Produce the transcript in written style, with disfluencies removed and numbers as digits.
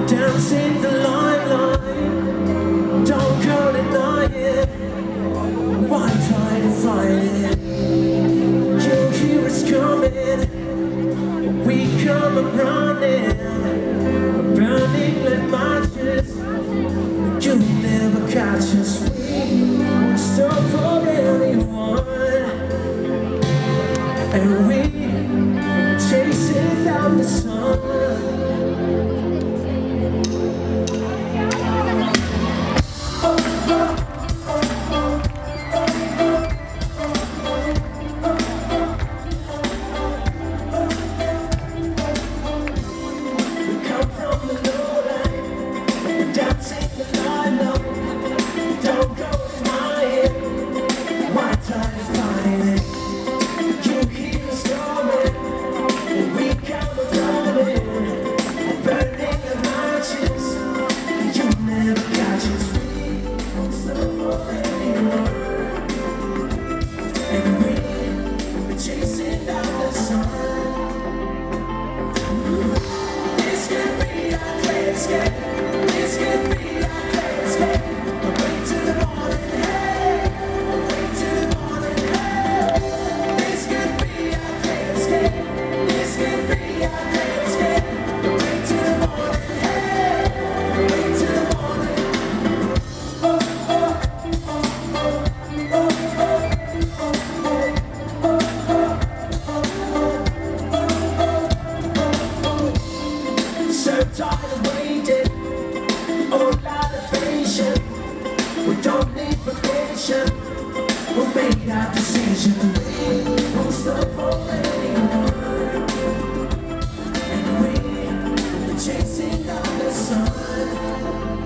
Dancing the line, don't go deny it. Why try to fight it? You hear us coming, we come running, burning like matches. You never catch us, we won't stop for anyone, and we chasing down the sun. Tired of waiting, all out of patience. We don't need vacation. We made our decision. We won't stop for anyone, and we're chasing down the sun.